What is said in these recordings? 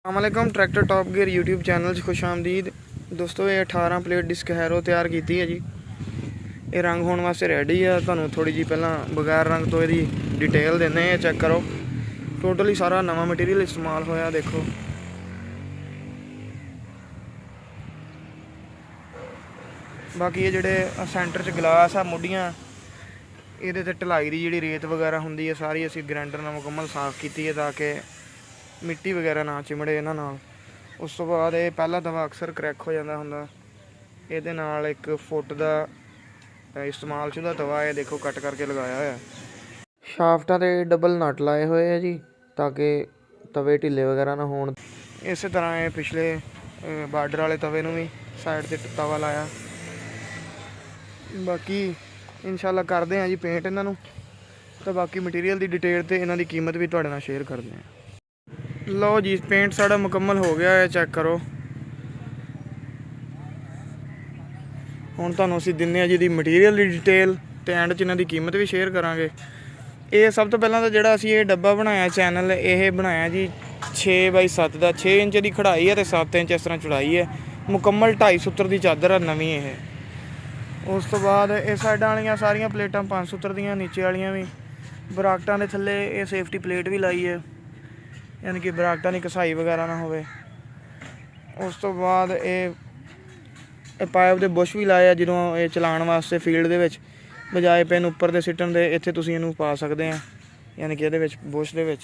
अस्सलामुअलैकुम tractor top gear YouTube channel च खुश आमदीद दोस्तों। ये 18 प्लेट डिस्क हैरो तैयार की है जी। ये रंग होने वास्ते रेडी है। तुहानू थोड़ी जी पहला बगैर रंग तो ये डिटेल देने चेक करो। टोटली सारा नवा मटीरियल इस्तेमाल होया। देखो बाकी ये जोड़े सेंटर च गिलास है मुड्डियाँ ये ढलाई की जी रेत वगैरह होंगी है सारी असी ग्राइंडर नाल मुकम्मल साफ की है ताकि मिट्टी वगैरह ना चिमड़े इन्हां नाल। उस तो बाद ये पहला दवा अक्सर क्रैक हो जाता होंदा। ये नाल एक फुट का इस्तेमाल शुदा तवा है। देखो कट करके लगाया होया। शाफ्टां ते डबल नट लाए हुए है जी ताकि तवे ढिले वगैरह ना होण। इस तरह ये पिछले बार्डर वाले तवे नूं भी साइड ते तवा लाया। बाकी इंशाल्लाह करते हैं जी पेंट इन्हां नूं तो बाकी मटीरियल की डिटेल तो इन्हां दी कीमत भी तुहाडे नाल शेयर करते हैं। लो जी पेंट साड़ा मुकम्मल हो गया है। चेक करो हुण तुहानूं असीं दिन्ने जी दी मटीरियल की डिटेल तो एंड च इन्हां दी कीमत भी शेयर करांगे। ये सब तो पहलां तो जिहड़ा असीं ये डब्बा बनाया चैनल ये बनाया जी 6x7 का 6 इंच की खड़ाई है तो 7 इंच इस तरह चौड़ाई है। मुकम्मल 2.5 सूत्र की चादर है नवीं ये। उस तो बाद इस साइडां वालियां सारियां प्लेटां 5 सूत्र दियां नीचे वालियां भी बराकटां दे थल्ले ये सेफ्टी प्लेट भी लाई है यानी कि बराकटां दी घसाई वगैरह ना होवे। उस तो बाद ये पाइप दे बुश भी लाए जदों ये चलाउण वास्ते फील्ड दे विच बजाए पेन उपर दे सिੱਟਣ ਦੇ ਇੱਥੇ ਤੁਸੀਂ ਇਹਨੂੰ ਪਾ ਸਕਦੇ ਆ यानी कि ਇਹਦੇ ਵਿੱਚ बुश ਦੇ ਵਿੱਚ।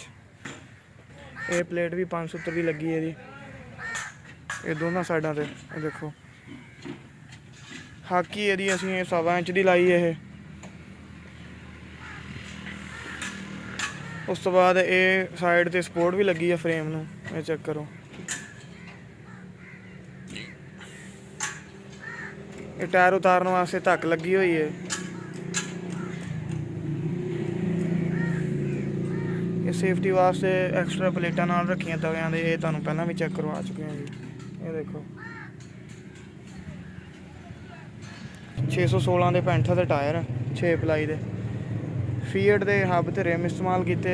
ਇਹ प्लेट भी 5 सूत्र की लगी है जी ये दोनों साइडों से। देखो हाकी यदि असीं 1.25 इंच की लाई है। उस तो बाद ये साइड ते सपोर्ट भी लगी है फ्रेम नूं। ये चेक करो ये टायर उतारने वास्ते धक लगी हुई है। ये सेफ्टी वास्ते एक्सट्रा प्लेटां नाल रखियां तवियां दे। ये तुहानूं पहलां भी चेक करवा चुके हैं जी। ये देखो 616 के 65 के टायर 6 पलाई दे फीएट के हब ते रिम इस्तेमाल किए।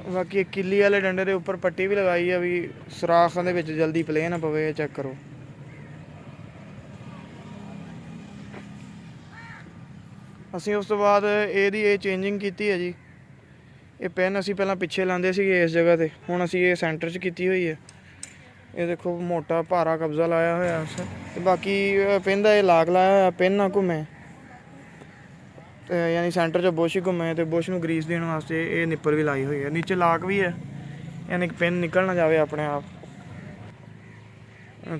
बाकी किली वाले डंडे के उपर पट्टी भी लगाई है भी सुराखां दे विच जल्दी प्ले ना पवे। चेक करो असीं उस तो बाद ये चेंजिंग की है जी। ये पेन असीं पहलां पिछे लांदे सीगे इस जगह ते हुण असीं ये सेंटर च की हुई है। ये देखो मोटा भारा कब्जा लाया होया उस ते बाकी पेन का ये लाक लाया होया पेन ना घूमे तो यानी सेंटर च बुश ही घूमे तो बुश नूं ग्रीस देने वास्ते ये निप्पर भी लाई हुई है। नीचे लाक भी है यानी कि पेन निकल ना जाए अपने आप।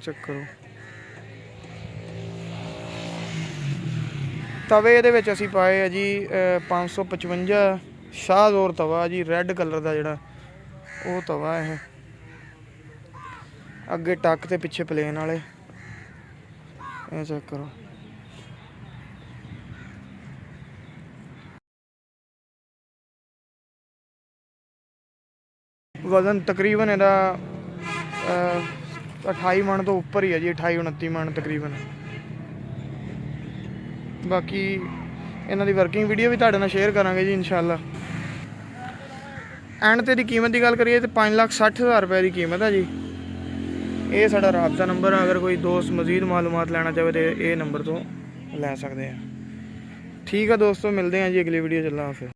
चेक करो तवे ये असीं पाए है जी 555 शाहजोर तवा जी रैड कलर का जोड़ा वो तवा है। अगे टक ते पिछे प्लेन वाले। चेक करो वजन तकरीबन इहदा 28 मन तो उपर ही है जी 28-29 मन तकरीबन। बाकी इन्हां दी वर्किंग वीडियो भी तुहाडे नाल शेयर करांगे जी इंशाअल्लाह। एंड ते दी कीमत की गल करिए तो 5,60,000 रुपए की कीमत है जी। ये साडा राबता नंबर है। अगर कोई दोस्त मजीद मालूमात लेना चाहे तो ये नंबर तो लै सकते हैं। ठीक है दोस्तों मिलते हैं जी अगली वीडियो। अल्लाह हाफिज़।